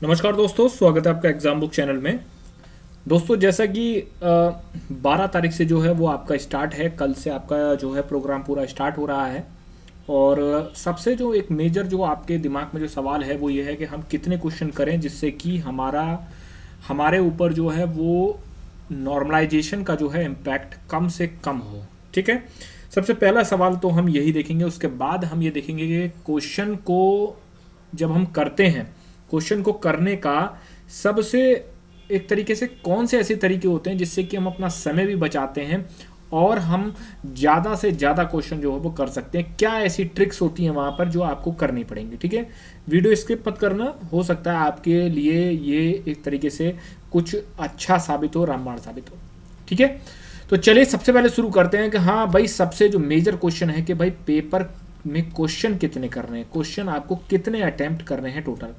नमस्कार दोस्तों, स्वागत है आपका एग्जाम बुक चैनल में। दोस्तों, जैसा कि 12 तारीख से जो है वो आपका स्टार्ट है। कल से आपका जो है प्रोग्राम पूरा स्टार्ट हो रहा है। और सबसे जो एक मेजर जो आपके दिमाग में जो सवाल है वो ये है कि हम कितने क्वेश्चन करें जिससे कि हमारे ऊपर जो है वो नॉर्मलाइजेशन का जो है इम्पैक्ट कम से कम हो। ठीक है, सबसे पहला सवाल तो हम यही देखेंगे। उसके बाद हम ये देखेंगे कि क्वेश्चन को जब हम करते हैं, क्वेश्चन को करने का सबसे एक तरीके से कौन से ऐसे तरीके होते हैं जिससे कि हम अपना समय भी बचाते हैं और हम ज़्यादा से ज़्यादा क्वेश्चन जो है वो कर सकते हैं। क्या ऐसी ट्रिक्स होती हैं वहाँ पर जो आपको करनी पड़ेंगी। ठीक है, वीडियो स्किप मत करना, हो सकता है आपके लिए ये एक तरीके से कुछ अच्छा साबित हो, रामबाण साबित हो। ठीक है, तो चलिए सबसे पहले शुरू करते हैं कि हाँ भाई, सबसे जो मेजर क्वेश्चन है कि भाई पेपर में क्वेश्चन कितने करने हैं, क्वेश्चन आपको कितने अटेम्प्ट करने हैं टोटल।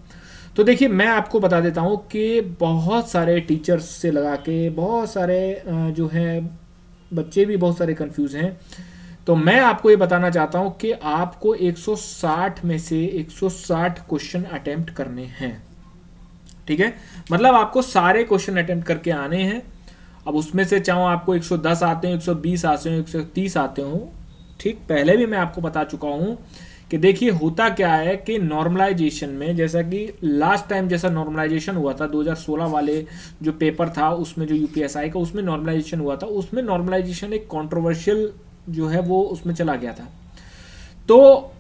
तो देखिए, मैं आपको बता देता हूँ कि बहुत सारे टीचर्स से लगा के बहुत सारे जो है बच्चे भी बहुत सारे कंफ्यूज हैं। तो मैं आपको ये बताना चाहता हूँ कि आपको 160 में से 160 क्वेश्चन अटेम्प्ट करने हैं। ठीक है, मतलब आपको सारे क्वेश्चन अटेम्प्ट करके आने हैं। अब उसमें से चाहो आपको 110 आते हो, 120 आते हो, 130 आते हो। ठीक, पहले भी मैं आपको बता चुका हूँ कि देखिए होता क्या है कि नॉर्मलाइजेशन में, जैसा कि लास्ट टाइम जैसा नॉर्मलाइजेशन हुआ था 2016 वाले जो पेपर था उसमें, जो यूपीएसआई का उसमें नॉर्मलाइजेशन हुआ था, उसमें नॉर्मलाइजेशन एक कंट्रोवर्शियल जो है वो उसमें चला गया था। तो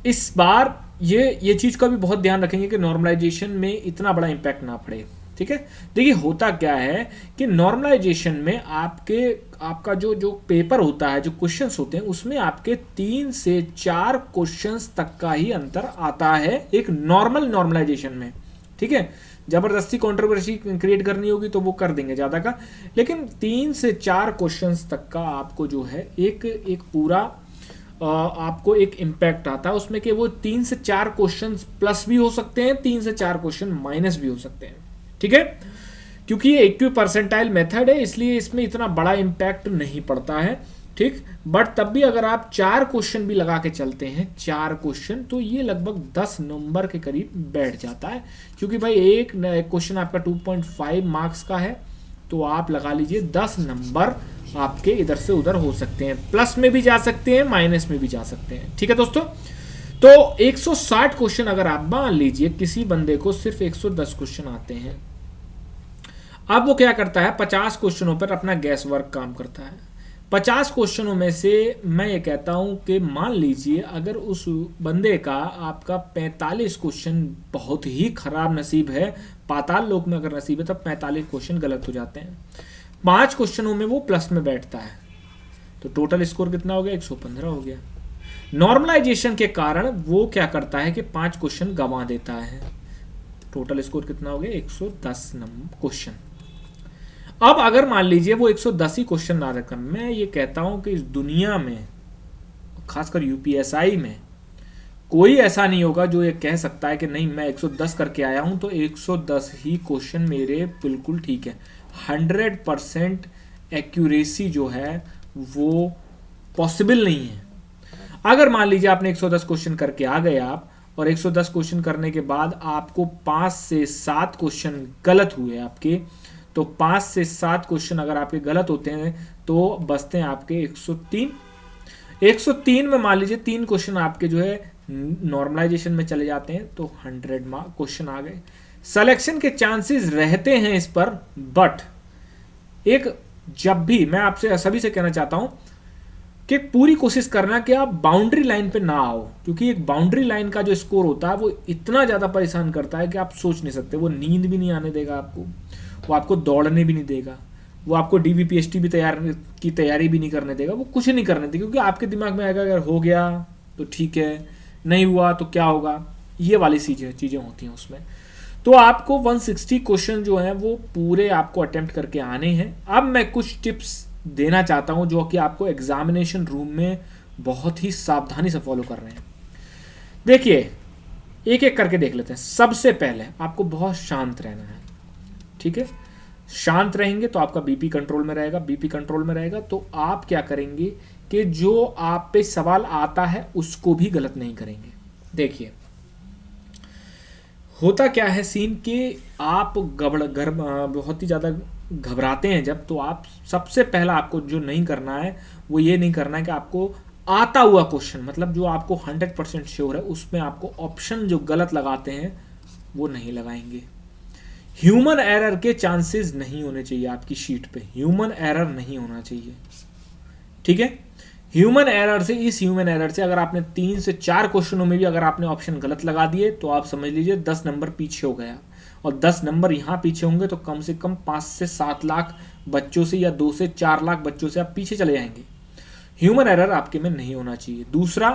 इस बार ये चीज़ का भी बहुत ध्यान रखेंगे कि नॉर्मलाइजेशन में इतना बड़ा इम्पैक्ट ना पड़े। ठीक है, देखिए होता क्या है कि नॉर्मलाइजेशन में आपका जो जो पेपर होता है, जो क्वेश्चंस होते हैं, उसमें आपके 3 से 4 क्वेश्चंस तक का ही अंतर आता है एक नॉर्मल नॉर्मलाइजेशन में। ठीक है, जबरदस्ती कंट्रोवर्सी क्रिएट करनी होगी तो वो कर देंगे ज़्यादा का, लेकिन 3 से 4 क्वेश्चंस तक का आपको जो है एक पूरा आपको एक इम्पैक्ट आता है उसमें कि वो 3 से 4 क्वेश्चन प्लस भी हो सकते हैं, 3 से 4 क्वेश्चन माइनस भी हो सकते हैं। ठीक है, क्योंकि ये इक्वी परसेंटाइल मेथड है इसलिए इसमें इतना बड़ा इम्पैक्ट नहीं पड़ता है। ठीक, बट तब भी अगर आप 4 क्वेश्चन भी लगा के चलते हैं, 4 क्वेश्चन, तो ये लगभग 10 नंबर के करीब बैठ जाता है। क्योंकि भाई एक क्वेश्चन आपका 2.5 मार्क्स का है, तो आप लगा लीजिए 10 नंबर आपके इधर से उधर हो सकते हैं, प्लस में भी जा सकते हैं, माइनस में भी जा सकते हैं। ठीक है दोस्तों, तो 160 क्वेश्चन अगर आप मान लीजिए किसी बंदे को सिर्फ 110 क्वेश्चन आते हैं, अब वो क्या करता है, 50 क्वेश्चनों पर अपना गैस वर्क काम करता है। 50 क्वेश्चनों में से मैं ये कहता हूं कि मान लीजिए अगर उस बंदे का आपका 45 क्वेश्चन बहुत ही खराब नसीब है, पाताल लोक में अगर नसीब है, तब 45 क्वेश्चन गलत हो जाते हैं। 5 क्वेश्चनों में वो प्लस में बैठता है, तो टोटल स्कोर कितना हो गया, 115 हो गया। नॉर्मलाइजेशन के कारण वो क्या करता है कि 5 क्वेश्चन गंवा देता है, टोटल स्कोर कितना हो गया, 110 नंबर क्वेश्चन। अब अगर मान लीजिए वो 110 ही क्वेश्चन ना रखा, मैं ये कहता हूं कि इस दुनिया में खासकर यूपीएसआई में कोई ऐसा नहीं होगा जो ये कह सकता है कि नहीं मैं 110 करके आया हूं तो 110 ही क्वेश्चन मेरे बिल्कुल ठीक है। 100% एक्यूरेसी जो है वो पॉसिबल नहीं है। अगर मान लीजिए आपने 110 क्वेश्चन करके आ गए आप, और 110 क्वेश्चन करने के बाद आपको 5 से 7 क्वेश्चन गलत हुए आपके, तो 5 से 7 क्वेश्चन अगर आपके गलत होते हैं तो बचते हैं आपके 103। 103 में मान लीजिए 3 क्वेश्चन आपके जो है नॉर्मलाइजेशन में चले जाते हैं, तो 100 मार्क क्वेश्चन आ गए। सिलेक्शन के चांसेस रहते हैं इस पर, बट एक जब भी मैं आपसे सभी से कहना चाहता हूं कि पूरी कोशिश करना कि आप बाउंड्री लाइन पे ना आओ, क्योंकि एक बाउंड्री लाइन का जो स्कोर होता है वो इतना ज़्यादा परेशान करता है कि आप सोच नहीं सकते। वो नींद भी नहीं आने देगा आपको, वो आपको दौड़ने भी नहीं देगा, वो आपको डीबीपीएसटी भी तैयारी भी नहीं करने देगा, वो कुछ नहीं करने देगा, क्योंकि आपके दिमाग में आएगा अगर हो गया तो ठीक है, नहीं हुआ तो क्या होगा, ये वाली चीज़ें होती हैं उसमें। तो आपको 160 क्वेश्चन जो हैं वो पूरे आपको अटेम्प्ट करके आने हैं। अब मैं कुछ टिप्स देना चाहता हूं जो कि आपको एग्जामिनेशन रूम में बहुत ही सावधानी से फॉलो कर रहे हैं। देखिए, एक एक करके देख लेते हैं। सबसे पहले आपको बहुत शांत रहना है। ठीक है, शांत रहेंगे तो आपका बीपी कंट्रोल में रहेगा। बीपी कंट्रोल में रहेगा तो आप क्या करेंगे कि जो आप पे सवाल आता है उसको भी गलत नहीं करेंगे। देखिए, होता क्या है सीन कि आप बहुत ही ज़्यादा घबराते हैं जब, तो आप सबसे पहला आपको जो नहीं करना है वो ये नहीं करना है कि आपको आता हुआ क्वेश्चन, मतलब जो आपको 100% श्योर है, उसमें आपको ऑप्शन जो गलत लगाते हैं वो नहीं लगाएंगे। ह्यूमन एरर के चांसेस नहीं होने चाहिए आपकी शीट पे, ह्यूमन एरर नहीं होना चाहिए, ठीक है। ह्यूमन एरर से, इस ह्यूमन एरर से अगर आपने 3 से 4 क्वेश्चनों में भी अगर आपने ऑप्शन गलत लगा दिए तो आप समझ लीजिए 10 नंबर पीछे हो गया, और 10 नंबर यहाँ पीछे होंगे तो कम से कम 5 से 7 लाख बच्चों से या 2 से 4 लाख बच्चों से आप पीछे चले जाएंगे। ह्यूमन एरर आपके में नहीं होना चाहिए। दूसरा,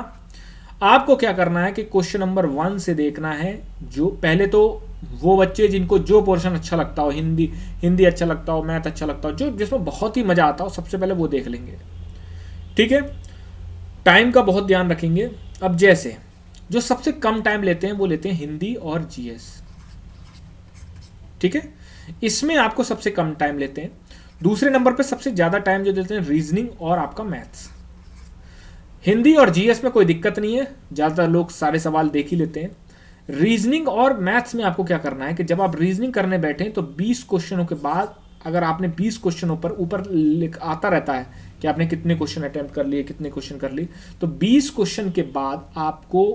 आपको क्या करना है कि क्वेश्चन नंबर 1 से देखना है, जो पहले तो वो बच्चे जिनको जो पोर्शन अच्छा लगता हो, हिंदी अच्छा लगता हो, मैथ अच्छा लगता हो, जो जिसमें बहुत ही मजा आता हो, सबसे पहले वो देख लेंगे, ठीक है। टाइम का बहुत ध्यान रखेंगे। अब जैसे जो सबसे कम टाइम लेते हैं वो लेते हैं हिंदी और जीएस, ठीक है, इसमें आपको सबसे कम टाइम लेते हैं। दूसरे नंबर पे सबसे ज्यादा टाइम जो देते हैं रीजनिंग और आपका मैथ्स। हिंदी और जीएस में कोई दिक्कत नहीं है, ज्यादातर लोग सारे सवाल देख ही लेते हैं। रीजनिंग और मैथ्स में आपको क्या करना है कि जब आप रीजनिंग करने बैठे तो 20 क्वेश्चनों के बाद, अगर आपने 20 क्वेश्चनों पर ऊपर आता रहता है कि आपने कितने क्वेश्चन अटेम्प्ट कर लिए, कितने क्वेश्चन कर लिए, तो 20 क्वेश्चन के बाद आपको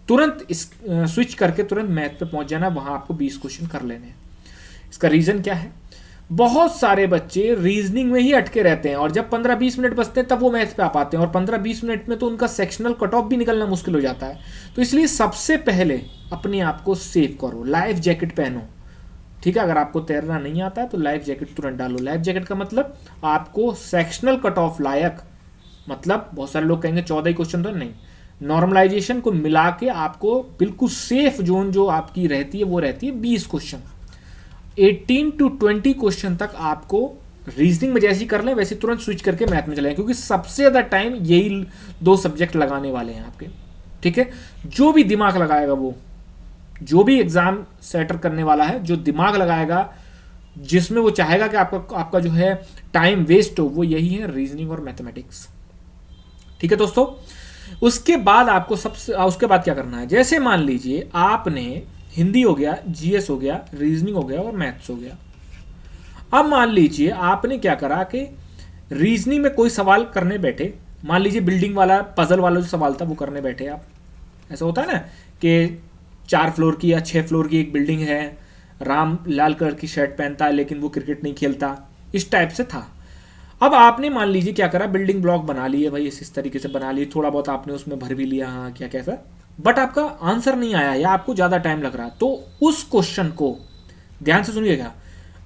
तुरंत स्विच करके तुरंत मैथ पे पहुंच जाना, वहां आपको 20 क्वेश्चन कर लेने हैं। इसका रीजन क्या है, बहुत सारे बच्चे रीजनिंग में ही अटके रहते हैं और जब 15-20 मिनट बचते हैं तब वो मैथ पे आ पाते हैं, और 15-20 मिनट में तो उनका सेक्शनल कट ऑफ भी निकलना मुश्किल हो जाता है। तो इसलिए सबसे पहले अपने आप को सेव करो, लाइफ जैकेट पहनो, ठीक है। अगर आपको तैरना नहीं आता है तो लाइफ जैकेट तुरंत डालो। लाइफ जैकेट का मतलब आपको सेक्शनल कट ऑफ लायक, मतलब बहुत सारे लोग कहेंगे 14 क्वेश्चन, तो नहीं, नॉर्मलाइजेशन को मिला के आपको बिल्कुल सेफ जोन जो आपकी रहती है वो रहती है 20 क्वेश्चन। 18 to 20 क्वेश्चन तक आपको रीजनिंग में जैसी कर लें वैसे तुरंत स्विच करके मैथ में चले, क्योंकि सबसे ज्यादा टाइम यही 2 सब्जेक्ट लगाने वाले हैं आपके, ठीक है। जो भी दिमाग लगाएगा, वो जो भी एग्जाम सेटर करने वाला है, जो दिमाग लगाएगा, जिसमें वो चाहेगा कि आपका जो है टाइम वेस्ट हो, वो यही है रीजनिंग और मैथमेटिक्स, ठीक है दोस्तों। उसके बाद आपको उसके बाद क्या करना है, जैसे मान लीजिए आपने हिंदी हो गया, जीएस हो गया, रीजनिंग हो गया और मैथ्स हो गया। अब मान लीजिए आपने क्या करा कि रीजनिंग में कोई सवाल करने बैठे, मान लीजिए बिल्डिंग वाला, पजल वाला जो सवाल था वो करने बैठे आप। ऐसा होता है ना कि 4 फ्लोर की या 6 फ्लोर की एक बिल्डिंग है, राम लाल कलर की शर्ट पहनता है लेकिन वो क्रिकेट नहीं खेलता, इस टाइप से था। अब आपने मान लीजिए क्या करा, बिल्डिंग ब्लॉक बना लिए भाई, इस तरीके से बना लिए, थोड़ा बहुत आपने उसमें भर भी लिया, हाँ क्या कैसा, बट आपका आंसर नहीं आया या आपको ज्यादा टाइम लग रहा है, तो उस क्वेश्चन को ध्यान से सुनिएगा,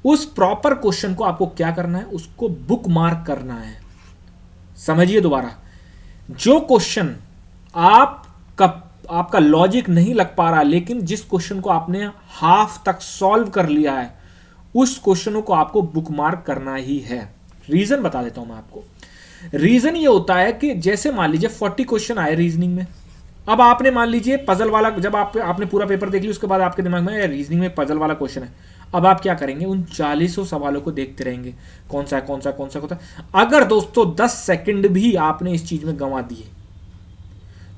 उस प्रॉपर क्वेश्चन को आपको क्या करना है, उसको बुक मार्क करना है। समझिए दोबारा, जो क्वेश्चन आपका लॉजिक नहीं लग पा रहा, लेकिन जिस क्वेश्चन को आपने हाफ तक सॉल्व कर लिया है, उस क्वेश्चनों को आपको बुक मार्क करना ही है। रीजन बता देता हूं मैं आपको। रीजन ये होता है कि जैसे मान लीजिए 40 क्वेश्चन आए रीजनिंग में, अब आपने मान लीजिए पजल वाला, जब आपने पूरा पेपर देख लिया उसके बाद आपके दिमाग में रीजनिंग में पजल वाला क्वेश्चन है, अब आप क्या करेंगे, उन 40 सवालों को देखते रहेंगे, कौन सा होता है। अगर दोस्तों 10 सेकंड भी आपने इस चीज में गंवा दिए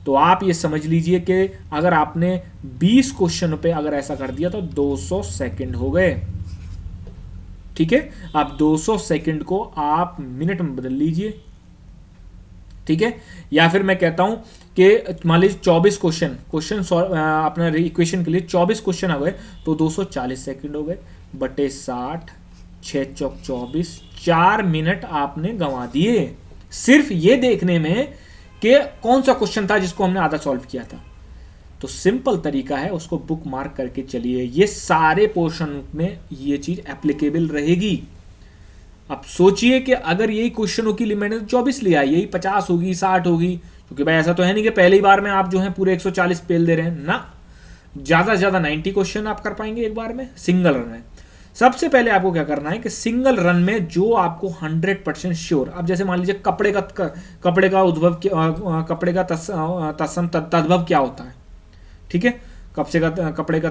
तो आप ये समझ लीजिए कि अगर आपने 20 क्वेश्चन पे अगर ऐसा कर दिया तो 200 सेकंड हो गए, ठीक है। आप 200 सेकंड को आप मिनट में बदल लीजिए, ठीक है। या फिर मैं कहता हूं कि मान लीजिए 24 क्वेश्चन अपना इक्वेशन के लिए 24 क्वेश्चन आ गए तो 240 सेकंड हो गए, बटे 60, 6 चौक 24, 4 मिनट आपने गंवा दिए सिर्फ ये देखने में कि कौन सा क्वेश्चन था जिसको हमने आधा सॉल्व किया था। तो सिंपल तरीका है, उसको बुक मार्क करके चलिए, ये सारे पोर्शन में ये चीज एप्लीकेबल रहेगी। अब सोचिए कि अगर यही क्वेश्चनों की लिमिट है तो 24 लिया, यही 50 होगी, 60 होगी, क्योंकि भाई ऐसा तो है नहीं कि पहली बार में आप जो है पूरे 140 पेल दे रहे हैं ना, ज्यादा से ज्यादा 90 क्वेश्चन आप कर पाएंगे एक बार में सिंगल रन में। सबसे पहले आपको क्या करना है कि सिंगल रन में जो आपको 100% श्योर, अब जैसे मान लीजिए कपड़े का उद्भव, कपड़े का तद्भव क्या होता है, ठीक है, कपड़े का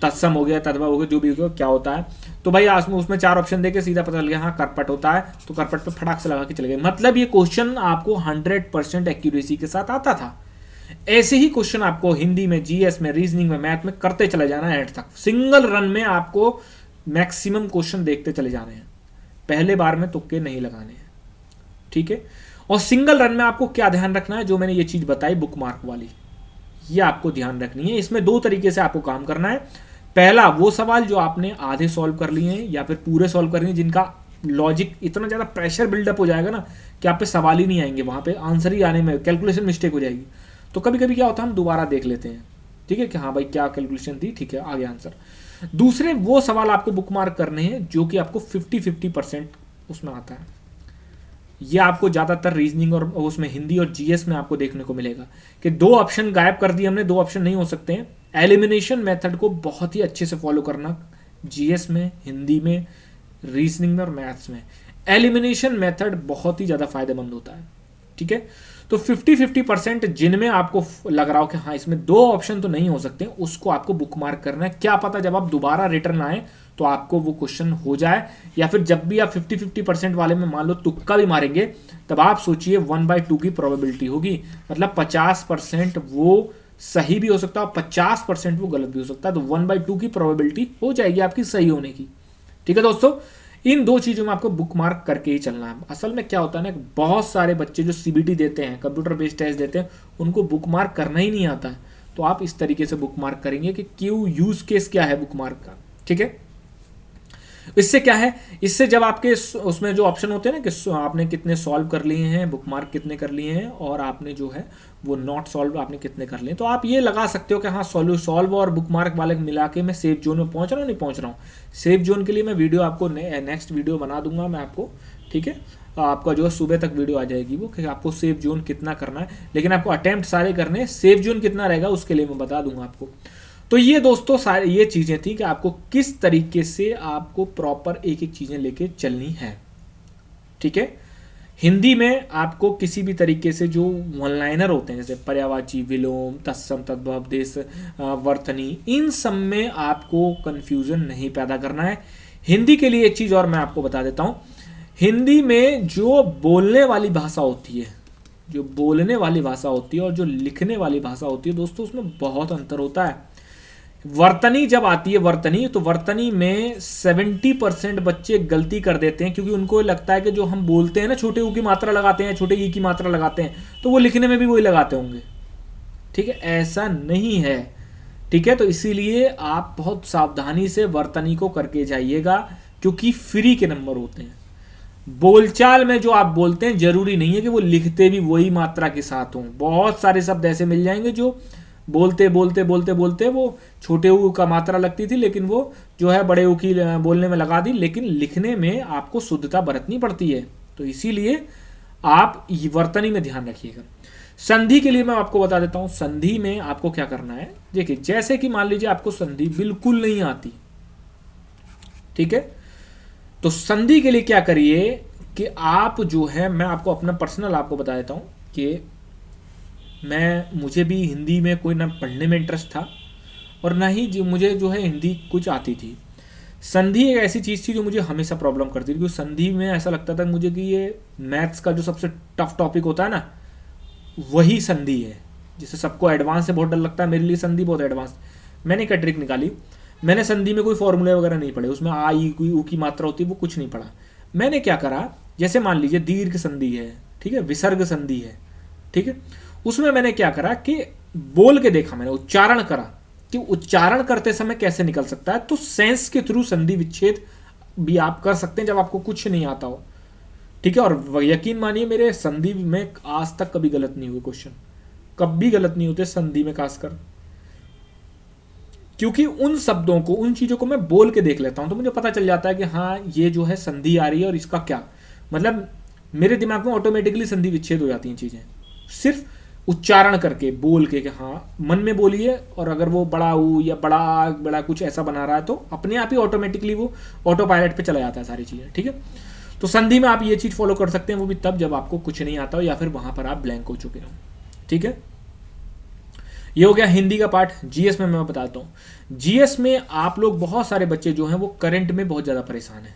तत्सम हो गया, तद्भव हो गया, जो भी हो गया, क्या होता है। तो भाई उसमें 4 ऑप्शन देके सीधा पता चल गया, हाँ करपट होता है, तो करपट पे फटाक से लगा के चले गए। मतलब ये क्वेश्चन आपको 100% एक्यूरेसी के साथ आता था। ऐसे ही क्वेश्चन आपको हिंदी में, जीएस में, रीजनिंग में, मैथ में करते चले जाना है एंड तक। सिंगल रन में आपको मैक्सिमम क्वेश्चन देखते चले जाने हैं, पहले बार में तुक्के नहीं लगाने हैं, ठीक है। और सिंगल रन में आपको क्या ध्यान रखना है, जो मैंने ये चीज बताई बुकमार्क वाली, ये आपको ध्यान रखनी है। इसमें दो तरीके से आपको काम करना है। पहला, वो सवाल जो आपने आधे सॉल्व कर लिए हैं या फिर पूरे सॉल्व कर लिए हैं, जिनका लॉजिक इतना ज़्यादा प्रेशर बिल्डअप हो जाएगा ना कि आप पे सवाल ही नहीं आएंगे, वहाँ पे आंसर ही आने में कैलकुलेशन मिस्टेक हो जाएगी। तो कभी कभी क्या होता है, हम दोबारा देख लेते हैं, ठीक है, कि हाँ भाई क्या कैलकुलेशन थी, ठीक है, आ गया आंसर। दूसरे वो सवाल आपको बुकमार्क करने हैं जो कि आपको 50-50% उसमें आता है। ये आपको ज़्यादातर रीजनिंग और उसमें हिंदी और जीएस में आपको देखने को मिलेगा कि दो ऑप्शन गायब कर दिए हमने, दो ऑप्शन नहीं हो सकते हैं। एलिमिनेशन मेथड को बहुत ही अच्छे से फॉलो करना, जीएस में, हिंदी में, रीजनिंग में और मैथ्स में एलिमिनेशन मेथड बहुत ही ज़्यादा फायदेमंद होता है, ठीक है। तो 50-50% जिनमें आपको लग रहा हो कि हाँ इसमें दो ऑप्शन तो नहीं हो सकते, उसको आपको बुकमार्क करना है। क्या पता जब आप दोबारा रिटर्न आए तो आपको वो क्वेश्चन हो जाए, या फिर जब भी आप 50-50% वाले में मान लो तुक्का भी मारेंगे, तब आप सोचिए 1/2 की प्रोबेबिलिटी होगी, मतलब 50% वो सही भी हो सकता है और 50% वो गलत भी हो सकता है। तो 1/2 की प्रोबेबिलिटी हो जाएगी आपकी सही होने की, ठीक है दोस्तों। इन दो चीजों में आपको बुक मार्क करके ही चलना है। असल में क्या होता है ना, बहुत सारे बच्चे जो सीबीटी देते हैं, कंप्यूटर बेस्ड टेस्ट देते हैं, उनको बुक मार्क करना ही नहीं आता है। तो आप इस तरीके से बुक मार्क करेंगे कि क्यों, यूज केस क्या है बुक मार्क का, ठीक है। इससे क्या है, इससे जब आपके उसमें जो ऑप्शन होते हैं ना कि आपने कितने सॉल्व कर लिए हैं, बुक मार्क कितने कर लिए हैं, और आपने जो है वो नॉट सॉल्व आपने कितने कर लिए, तो आप ये लगा सकते हो कि हाँ सॉल्व और बुक मार्क वाले मिला के मैं सेफ जोन में पहुंच रहा हूँ नहीं पहुंच रहा हूँ। सेफ जोन के लिए मैं वीडियो आपको नेक्स्ट वीडियो बना दूंगा मैं आपको, ठीक है। आपका जो है सुबह तक वीडियो आ जाएगी वो, कि आपको सेफ जोन कितना करना है, लेकिन आपको अटेम्प्ट सारे करने हैं, सेफ जोन कितना रहेगा उसके लिए मैं बता दूंगा आपको। तो ये दोस्तों सारे ये चीज़ें थी कि आपको किस तरीके से आपको प्रॉपर एक एक चीज़ें लेके चलनी है, ठीक है। हिंदी में आपको किसी भी तरीके से जो वन लाइनर होते हैं, जैसे पर्यायवाची, विलोम, तत्सम, तद्भव, देश, वर्तनी, इन सब में आपको कंफ्यूजन नहीं पैदा करना है। हिंदी के लिए एक चीज़ और मैं आपको बता देता हूँ, हिंदी में जो बोलने वाली भाषा होती है, जो बोलने वाली भाषा होती है और जो लिखने वाली भाषा होती है दोस्तों, उसमें बहुत अंतर होता है। वर्तनी जब आती है, वर्तनी, तो वर्तनी में 70% बच्चे गलती कर देते हैं, क्योंकि उनको लगता है कि जो हम बोलते हैं ना, छोटे ऊ की मात्रा लगाते हैं, छोटे ई की मात्रा लगाते हैं, तो वो लिखने में भी वही लगाते होंगे, ठीक है। ऐसा नहीं है, ठीक है। तो इसीलिए आप बहुत सावधानी से वर्तनी को करके जाइएगा, क्योंकि फ्री के नंबर होते हैं। बोलचाल में जो आप बोलते हैं जरूरी नहीं है कि वो लिखते भी वही मात्रा के साथ हों। बहुत सारे शब्द ऐसे मिल जाएंगे जो बोलते बोलते बोलते बोलते वो छोटे ऊ का मात्रा लगती थी, लेकिन वो जो है बड़े ऊ की बोलने में लगा दी, लेकिन लिखने में आपको शुद्धता बरतनी पड़ती है। तो इसीलिए आप वर्तनी में ध्यान रखिएगा। संधि के लिए मैं आपको बता देता हूं, संधि में आपको क्या करना है। देखिए, जैसे कि मान लीजिए आपको संधि बिल्कुल नहीं आती, ठीक है, तो संधि के लिए क्या करिए कि आप जो है, मैं आपको अपना पर्सनल आपको बता देता हूं कि मुझे भी हिंदी में कोई ना पढ़ने में इंटरेस्ट था और ना ही मुझे जो है हिंदी कुछ आती थी। संधि एक ऐसी चीज़ थी जो मुझे हमेशा प्रॉब्लम करती थी, क्योंकि संधि में ऐसा लगता था मुझे कि ये मैथ्स का जो सबसे टफ टॉपिक होता है ना, वही संधि है, जिसे सबको एडवांस से बहुत डर लगता है। मेरे लिए संधि बहुत एडवांस। मैंने क्या ट्रिक निकाली, मैंने संधि में कोई फॉर्मूले वगैरह नहीं पढ़े, उसमें आ ई कोई ऊ की मात्रा होती है वो कुछ नहीं पढ़ा। मैंने क्या करा, जैसे मान लीजिए दीर्घ संधि है, ठीक है, विसर्ग संधि है, ठीक है, उसमें मैंने क्या करा कि बोल के देखा, मैंने उच्चारण करा कि उच्चारण करते समय कैसे निकल सकता है। तो सेंस के थ्रू संधि विच्छेद भी आप कर सकते हैं जब आपको कुछ नहीं आता हो, ठीक है। और यकीन मानिए मेरे संधि में आज तक कभी गलत नहीं हुए क्वेश्चन, कभी गलत नहीं होते संधि में खासकर, क्योंकि उन शब्दों को, उन चीजों को मैं बोल के देख लेता हूं, तो मुझे पता चल जाता है कि हाँ ये जो है संधि आ रही है और इसका क्या मतलब, मेरे दिमाग में ऑटोमेटिकली संधि विच्छेद हो जाती हैं चीजें, सिर्फ उच्चारण करके, बोल के कि हाँ मन में बोलिए, और अगर वो बड़ा ऊ या बड़ा बड़ा कुछ ऐसा बना रहा है तो अपने आप ही ऑटोमेटिकली वो ऑटो पायलट पे चला जाता है सारी चीज़ें, ठीक है। तो संधि में आप ये चीज़ फॉलो कर सकते हैं, वो भी तब जब आपको कुछ नहीं आता हो या फिर वहां पर आप ब्लैंक हो चुके हो, ठीक है। ये हो गया हिंदी का पार्ट। जीएस में मैं बताता हूँ, जीएस में आप लोग बहुत सारे बच्चे जो हैं वो करंट में बहुत ज़्यादा परेशान हैं,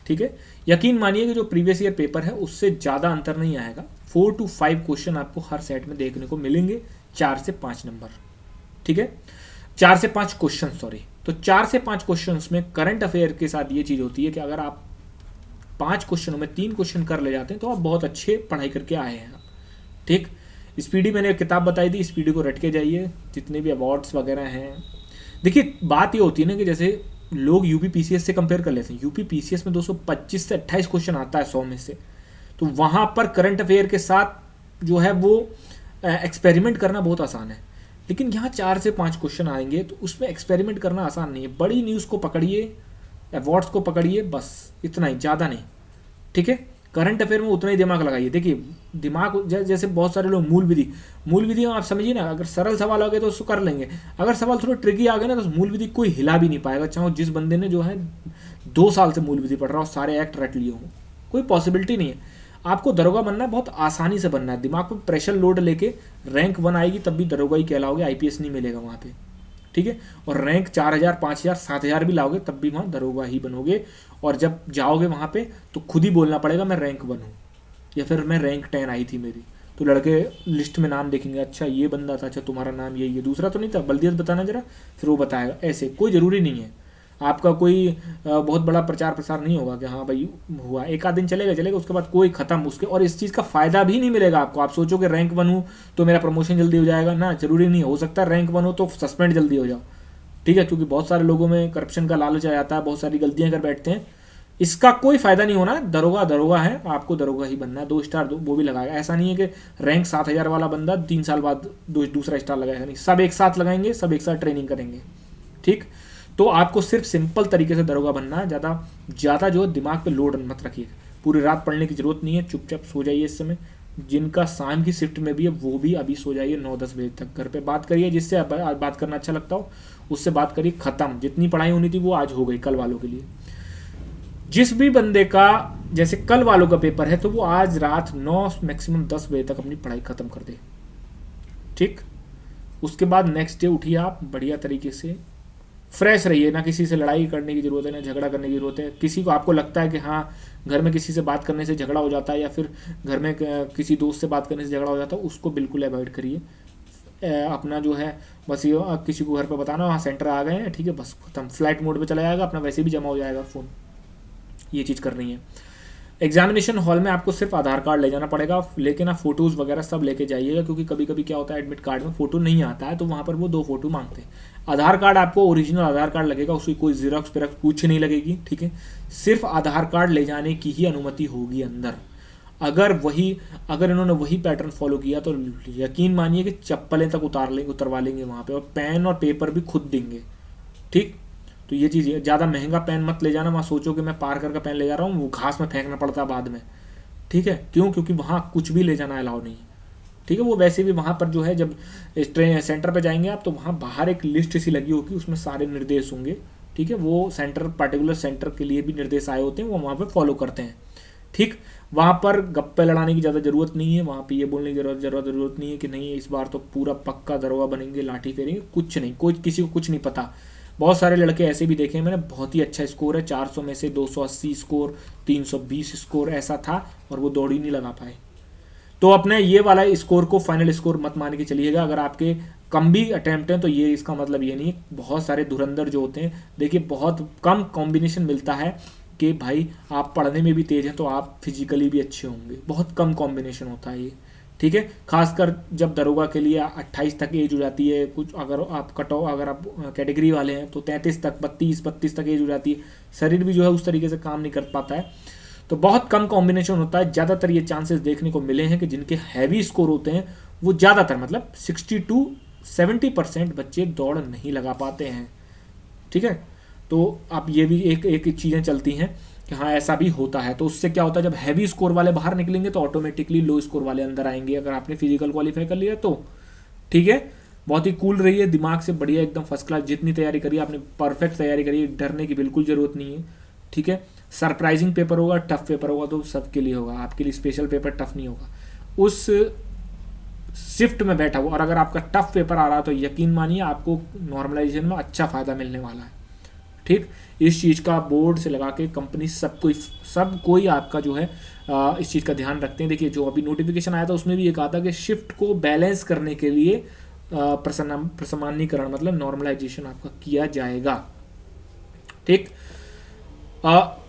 ठीक है। यकीन मानिए कि जो प्रीवियस ईयर पेपर है उससे ज़्यादा अंतर नहीं आएगा, 4 to 5 क्वेश्चन आपको हर सेट में देखने को मिलेंगे, 4 से 5 नंबर, ठीक है, 4 से 5 क्वेश्चन, सॉरी। तो 4 से 5 क्वेश्चंस में करंट अफेयर के साथ ये चीज़ होती है कि अगर आप 5 क्वेश्चनों में 3 क्वेश्चन कर ले जाते हैं तो आप बहुत अच्छे पढ़ाई करके आए हैं आप, ठीक। स्पीडी मैंने एक किताब बताई थी, स्पीडी को रट के जाइए, जितने भी अवार्ड्स वगैरह हैं। देखिए बात ये होती है ना कि जैसे लोग यूपी पीसीएस से कंपेयर कर लेते हैं, यूपी पीसीएस में 225 से 28 क्वेश्चन आता है 100 में से, तो वहाँ पर करंट अफेयर के साथ जो है वो एक्सपेरिमेंट करना बहुत आसान है। लेकिन यहाँ 4 से 5 क्वेश्चन आएंगे तो उसमें एक्सपेरिमेंट करना आसान नहीं है। बड़ी न्यूज़ को पकड़िए, अवार्ड्स को पकड़िए, बस इतना ही, ज़्यादा नहीं, ठीक है। करंट अफेयर में उतना ही दिमाग लगाइए। देखिए दिमाग जैसे बहुत सारे लोग मूल विधि आप समझिए ना, अगर सरल सवाल आ गए तो उसको कर लेंगे, अगर सवाल थोड़ा ट्रिकी आ गए ना तो मूल विधि कोई हिला भी नहीं पाएगा, चाहे जिस बंदे ने जो है 2 साल से मूल विधि पढ़ रहा हो, सारे एक्ट रट लिए हों, कोई पॉसिबिलिटी नहीं है। आपको दरोगा बनना है, बहुत आसानी से बनना है। दिमाग पर प्रेशर लोड लेके रैंक 1 आएगी तब भी दरोगा ही कहलाओगे, आईपीएस नहीं मिलेगा वहाँ पे, ठीक है। और रैंक 4000 5000 7000 भी लाओगे तब भी वहाँ दरोगा ही बनोगे। और जब जाओगे वहाँ पे तो खुद ही बोलना पड़ेगा मैं रैंक 1 हूँ या फिर मैं रैंक 10 आई थी मेरी, तो लड़के लिस्ट में नाम देखेंगे, अच्छा ये बंदा था, अच्छा तुम्हारा नाम ये दूसरा तो नहीं था, बल्दियत बताना जरा, फिर वो बताएगा। ऐसे कोई ज़रूरी नहीं है, आपका कोई बहुत बड़ा प्रचार प्रसार नहीं होगा कि हाँ भाई हुआ, एक आध दिन चलेगा, उसके बाद कोई ख़त्म उसके, और इस चीज़ का फ़ायदा भी नहीं मिलेगा आपको। आप सोचोगे रैंक 1 हूँ तो मेरा प्रमोशन जल्दी हो जाएगा ना, जरूरी नहीं हो सकता रैंक 1 हो तो सस्पेंड जल्दी हो जाओ, ठीक है, क्योंकि बहुत सारे लोगों में करप्शन का लालच आ जाता है, बहुत सारी गलतियां कर बैठते हैं। इसका कोई फायदा नहीं होना, दरोगा है, आपको दरोगा ही बनना है। 2 स्टार वो भी लगाएगा, ऐसा नहीं है कि रैंक 7000 वाला बंदा 3 साल बाद दूसरा स्टार लगाएगा, नहीं, सब एक साथ लगाएंगे, सब एक साथ ट्रेनिंग करेंगे, ठीक। तो आपको सिर्फ सिंपल तरीके से दरोगा बनना है, ज़्यादा जो दिमाग पे लोड मत रखिए। पूरी रात पढ़ने की जरूरत नहीं है, चुपचाप सो जाइए इस समय। जिनका शाम की शिफ्ट में भी है वो भी अभी सो जाइए, 9-10 बजे तक। घर पे बात करिए, जिससे बात करना अच्छा लगता हो उससे बात करिए, खत्म। जितनी पढ़ाई होनी थी वो आज हो गई कल वालों के लिए। जिस भी बंदे का जैसे कल वालों का पेपर है तो वो आज रात 9 मैक्सिमम 10 बजे तक अपनी पढ़ाई खत्म कर दे, ठीक। उसके बाद नेक्स्ट डे उठिए आप बढ़िया तरीके से, फ्रेश रहिए, ना किसी से लड़ाई करने की ज़रूरत है ना झगड़ा करने की ज़रूरत है। किसी को आपको लगता है कि हाँ घर में किसी से बात करने से झगड़ा हो जाता है या फिर घर में किसी दोस्त से बात करने से झगड़ा हो जाता है, उसको बिल्कुल अवॉइड करिए। अपना जो है बस ये किसी को घर पर बताना हाँ सेंटर आ गए हैं, ठीक है, बस खत्म, फ्लाइट मोड पे चला जाएगा, अपना वैसे भी जमा हो जाएगा फ़ोन। ये चीज़ करनी है। एग्जामिनेशन हॉल में आपको सिर्फ आधार कार्ड ले जाना पड़ेगा, लेकिन आप फोटोज़ वगैरह सब लेके जाइएगा, क्योंकि कभी कभी क्या होता है एडमिट कार्ड में फ़ोटो नहीं आता है तो वहाँ पर वो 2 फोटो मांगते हैं। आधार कार्ड आपको ओरिजिनल आधार कार्ड लगेगा, उसकी कोई जीरोक्स पेरक्स कुछ नहीं लगेगी, ठीक है। सिर्फ आधार कार्ड ले जाने की ही अनुमति होगी अंदर। अगर इन्होंने वही पैटर्न फॉलो किया तो यकीन मानिए कि चप्पलें तक उतरवा लेंगे वहाँ पे, और पेन और पेपर भी खुद देंगे, ठीक। तो ये चीज़, ज़्यादा महंगा पेन मत ले जाना, वहाँ सोचो कि मैं पार्कर का पेन ले जा रहा हूँ, वो घास में फेंकना पड़ता है बाद में, ठीक है। क्यों? क्योंकि वहाँ कुछ भी ले जाना अलाउ नहीं है, ठीक है। वो वैसे भी वहाँ पर जो है जब ट्रेन सेंटर पे जाएंगे आप तो वहाँ बाहर एक लिस्ट सी लगी होगी, उसमें सारे निर्देश होंगे, ठीक है। वो पर्टिकुलर सेंटर के लिए भी निर्देश आए होते हैं, वो वहाँ पर फॉलो करते हैं, ठीक। वहाँ पर गप्पे लड़ाने की ज़्यादा ज़रूरत नहीं है, वहाँ पे ये बोलने की ज़रूरत नहीं है कि नहीं इस बार तो पूरा पक्का दरोगा बनेंगे, लाठी फेरेंगे, कुछ नहीं, कोई किसी को कुछ नहीं पता। बहुत सारे लड़के ऐसे भी देखे हैं मैंने, बहुत ही अच्छा स्कोर है, 400 में से 280 स्कोर, 320 स्कोर ऐसा था, और वो दौड़ ही नहीं लगा पाए। तो अपने ये वाला स्कोर को फाइनल स्कोर मत मान के चलिएगा। अगर आपके कम भी अटैम्प्ट हैं तो ये इसका मतलब ये नहीं, बहुत सारे धुरंधर जो होते हैं, देखिए बहुत कम कॉम्बिनेशन मिलता है कि भाई आप पढ़ने में भी तेज हैं तो आप फिजिकली भी अच्छे होंगे, बहुत कम कॉम्बिनेशन होता है ये, ठीक है। खासकर जब दरोगा के लिए 28 तक एज हो जाती है, कुछ अगर आप अगर आप कैटेगरी वाले हैं तो 33 तक 32 तक एज हो जाती है, शरीर भी जो है उस तरीके से काम नहीं कर पाता है, तो बहुत कम कॉम्बिनेशन होता है। ज़्यादातर ये चांसेस देखने को मिले हैं कि जिनके हैवी स्कोर होते हैं वो ज़्यादातर मतलब 60 to 70% बच्चे दौड़ नहीं लगा पाते हैं, ठीक है। तो आप ये भी एक चीज़ें चलती हैं कि हाँ ऐसा भी होता है। तो उससे क्या होता है, जब हैवी स्कोर वाले बाहर निकलेंगे तो ऑटोमेटिकली लो स्कोर वाले अंदर आएंगे, अगर आपने फिजिकल क्वालिफाई कर लिया तो, ठीक है। बहुत ही कूल रही है, दिमाग से बढ़िया एकदम फर्स्ट क्लास, जितनी तैयारी करी आपने परफेक्ट तैयारी करी, डरने की बिल्कुल ज़रूरत नहीं है, ठीक है। सरप्राइजिंग पेपर होगा, टफ पेपर होगा तो सबके लिए होगा, आपके लिए स्पेशल पेपर टफ नहीं होगा। उस शिफ्ट में बैठा हुआ, और अगर आपका टफ पेपर आ रहा है तो यकीन मानिए आपको नॉर्मलाइजेशन में अच्छा फ़ायदा मिलने वाला है, ठीक। इस चीज़ का बोर्ड से लगा के कंपनी सब कोई आपका जो है इस चीज़ का ध्यान रखते हैं। देखिए जो अभी नोटिफिकेशन आया था उसमें भी ये कहा था कि शिफ्ट को बैलेंस करने के लिए प्रसामान्यीकरण मतलब नॉर्मलाइजेशन आपका किया जाएगा। ठीक।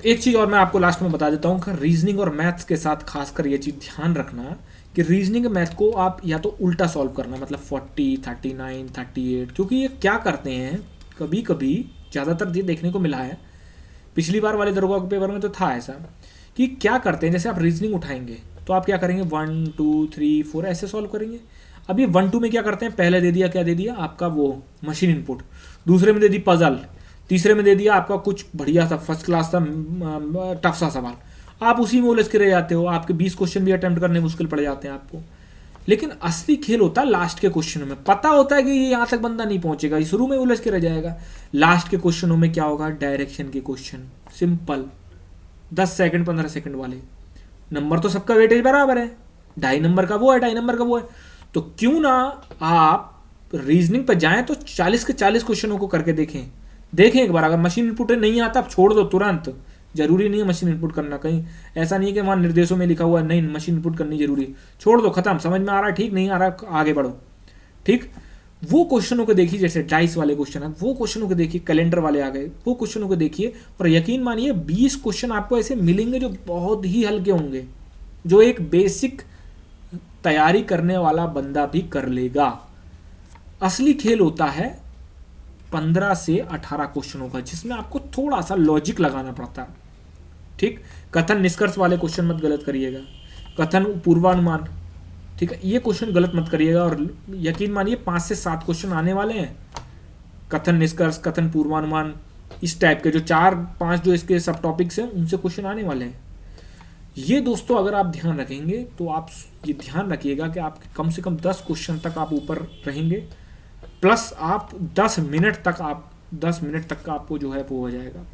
एक चीज़ और मैं आपको लास्ट में बता देता हूँ कि रीजनिंग और मैथ्स के साथ खासकर ये चीज़ ध्यान रखना कि रीजनिंग मैथ को आप या तो उल्टा सॉल्व करना, मतलब 40, 39, 38, क्योंकि ये क्या करते हैं कभी कभी, ज़्यादातर ये देखने को मिला है, पिछली बार वाले दरोगा के पेपर में तो था ऐसा कि क्या करते हैं, जैसे आप रीजनिंग उठाएंगे तो आप क्या करेंगे 1 2 3 4 ऐसे सॉल्व करेंगे। अब ये 1 2 में क्या करते हैं, पहले दे दिया, क्या दे दिया आपका वो मशीन इनपुट, दूसरे में दे दी पजल, तीसरे में दे दिया आपका कुछ बढ़िया सा फर्स्ट क्लास सा टफ सा सवाल, आप उसी में उलझ के रह जाते हो, आपके 20 क्वेश्चन भी अटेम्प्ट करने मुश्किल पड़ जाते हैं आपको। लेकिन असली खेल होता है लास्ट के क्वेश्चनों में, पता होता है कि ये यहाँ तक बंदा नहीं पहुंचेगा, ये शुरू में उलझ के रह जाएगा। लास्ट के क्वेश्चनों में क्या होगा, डायरेक्शन के क्वेश्चन, सिंपल 10 सेकंड 15 सेकंड वाले, नंबर तो सबका वेटेज बराबर है, 2.5 नंबर का वो है, 2.5 नंबर का वो है, तो क्यों ना आप रीजनिंग पर जाएं तो 40 के 40 क्वेश्चनों को करके देखें एक बार। अगर मशीन इनपुट नहीं आता आप छोड़ दो तुरंत, जरूरी नहीं है मशीन इनपुट करना, कहीं ऐसा नहीं है कि वहां निर्देशों में लिखा हुआ है नहीं मशीन इनपुट करनी जरूरी है, छोड़ दो, खत्म, समझ में आ रहा है ठीक, नहीं आ रहा आगे बढ़ो। ठीक। वो क्वेश्चनों को देखिए, जैसे डाइस वाले क्वेश्चन है वो क्वेश्चनों को देखिए, कैलेंडर वाले आ गए वो क्वेश्चनों को देखिए, और यकीन मानिए 20 क्वेश्चन आपको ऐसे मिलेंगे जो बहुत ही हल्के होंगे, जो एक बेसिक तैयारी करने वाला बंदा भी कर लेगा। असली खेल होता है 15 से 18 क्वेश्चनों का, जिसमें आपको थोड़ा सा लॉजिक लगाना पड़ता है। ठीक। कथन निष्कर्ष वाले क्वेश्चन मत गलत करिएगा, कथन पूर्वानुमान, ठीक है, ये क्वेश्चन गलत मत करिएगा। और यकीन मानिए 5 से 7 क्वेश्चन आने वाले हैं, कथन निष्कर्ष, कथन पूर्वानुमान, इस टाइप के जो 4-5 जो इसके सब टॉपिक्स हैं उनसे क्वेश्चन आने वाले हैं। ये दोस्तों अगर आप ध्यान रखेंगे तो आप ये ध्यान रखिएगा कि आप कम से कम 10 क्वेश्चन तक आप ऊपर रहेंगे, प्लस आप 10 मिनट तक का आपको जो है वो हो जाएगा।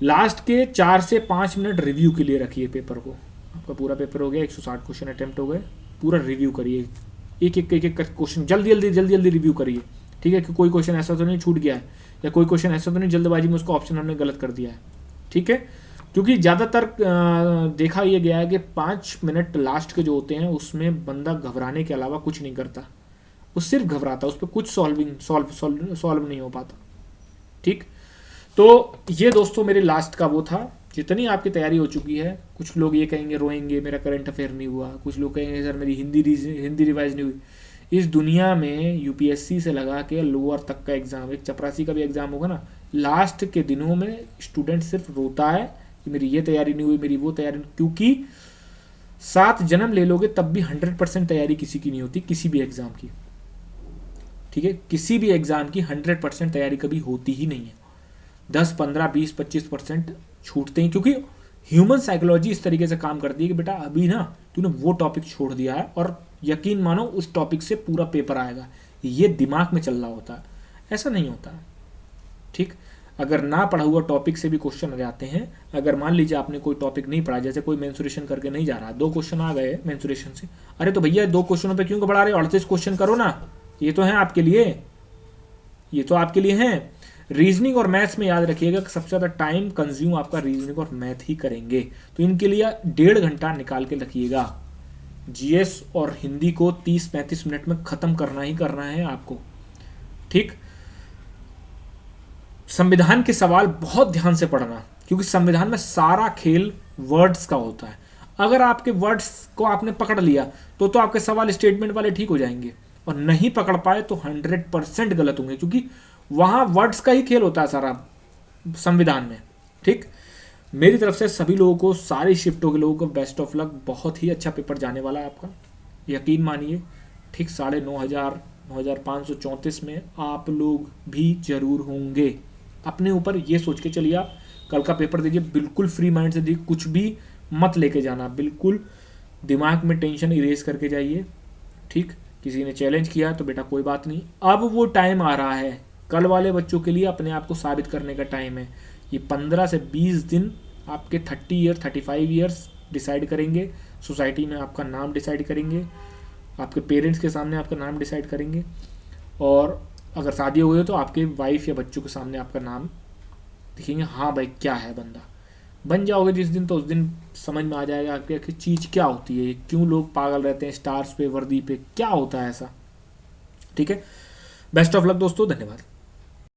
लास्ट के 4 से 5 मिनट रिव्यू के लिए रखिए पेपर को। आपका पूरा पेपर हो गया, 160 क्वेश्चन अटेम्प्ट हो गए, पूरा रिव्यू करिए, एक एक क्वेश्चन जल्दी रिव्यू करिए। ठीक है, कि कोई क्वेश्चन ऐसा तो नहीं छूट गया है, या कोई क्वेश्चन ऐसा तो नहीं जल्दबाजी में उसका ऑप्शन हमने गलत कर दिया है। ठीक है, क्योंकि ज़्यादातर देखा यह गया है कि 5 मिनट लास्ट के जो होते हैं उसमें बंदा घबराने के अलावा कुछ नहीं करता, वो सिर्फ घबराता, उस पर कुछ सॉल्व नहीं हो पाता। ठीक। तो ये दोस्तों मेरे लास्ट का वो था, जितनी आपकी तैयारी हो चुकी है। कुछ लोग ये कहेंगे रोएंगे मेरा करंट अफेयर नहीं हुआ, कुछ लोग कहेंगे सर मेरी हिंदी रिवाइज नहीं हुई। इस दुनिया में यूपीएससी से लगा के लोअर तक का एग्जाम, एक चपरासी का भी एग्जाम होगा ना, लास्ट के दिनों में स्टूडेंट सिर्फ रोता है कि मेरी ये तैयारी नहीं हुई, मेरी वो तैयारी, क्योंकि 7 जन्म ले लोगे तब भी 100% तैयारी किसी की नहीं होती, किसी भी एग्जाम की। ठीक है, किसी भी एग्जाम की 100% तैयारी कभी होती ही नहीं है, 10, 15, 20, 25% छूटते हैं, क्योंकि ह्यूमन साइकोलॉजी इस तरीके से काम करती है कि बेटा अभी ना तूने वो टॉपिक छोड़ दिया है और यकीन मानो उस टॉपिक से पूरा पेपर आएगा, ये दिमाग में चल रहा होता है। ऐसा नहीं होता है। ठीक। अगर ना पढ़ा हुआ टॉपिक से भी क्वेश्चन आ जाते हैं, अगर मान लीजिए आपने कोई टॉपिक नहीं पढ़ा, जैसे कोई मेंसुरेशन करके नहीं जा रहा, 2 क्वेश्चन आ गए मेंसुरेशन से, अरे तो भैया 2 क्वेश्चनों पे क्यों बढ़ा रहे हो, 38 क्वेश्चन करो ना, ये तो है आपके लिए, ये तो आपके लिए हैं। रीजनिंग और मैथ्स में याद रखिएगा कि सबसे ज़्यादा टाइम कंज्यूम आपका रीजनिंग और मैथ ही करेंगे, तो इनके लिए 1.5 घंटा निकाल के रखिएगा। जीएस और हिंदी को 30-35 मिनट में ख़त्म करना ही करना है आपको। ठीक। संविधान के सवाल बहुत ध्यान से पढ़ना, क्योंकि संविधान में सारा खेल वर्ड्स का होता है। अगर आपके वर्ड्स को आपने पकड़ लिया तो आपके सवाल स्टेटमेंट वाले ठीक हो जाएंगे, और नहीं पकड़ पाए तो 100% गलत होंगे, क्योंकि वहां वर्ड्स का ही खेल होता है सारा संविधान में। ठीक। मेरी तरफ से सभी लोगों को, सारी शिफ्टों के लोगों को बेस्ट ऑफ लक, बहुत ही अच्छा पेपर जाने वाला है आपका, यकीन मानिए। ठीक 9,500 9,534 में आप लोग भी जरूर होंगे। अपने ऊपर ये सोच के चलिए, आप कल का पेपर दीजिए बिल्कुल फ्री माइंड से दीजिए, कुछ भी मत लेके जाना, बिल्कुल दिमाग में टेंशन इरेज करके जाइए। ठीक। किसी ने चैलेंज किया तो बेटा कोई बात नहीं, अब वो टाइम आ रहा है, कल वाले बच्चों के लिए अपने आप को साबित करने का टाइम है। ये 15 से 20 दिन आपके 35 ईयर्स डिसाइड करेंगे, सोसाइटी में आपका नाम डिसाइड करेंगे, आपके पेरेंट्स के सामने आपका नाम डिसाइड करेंगे, और अगर शादी हो गई तो आपके वाइफ या बच्चों के सामने आपका नाम दिखेंगे। हाँ भाई क्या है बंदा, बन जाओगे जिस दिन, तो उस दिन समझ में आ जाएगा आपके कि चीज़ क्या होती है, क्यों लोग पागल रहते हैं स्टार्स पे, वर्दी पे, क्या होता है ऐसा। ठीक है। बेस्ट ऑफ लक दोस्तों, धन्यवाद।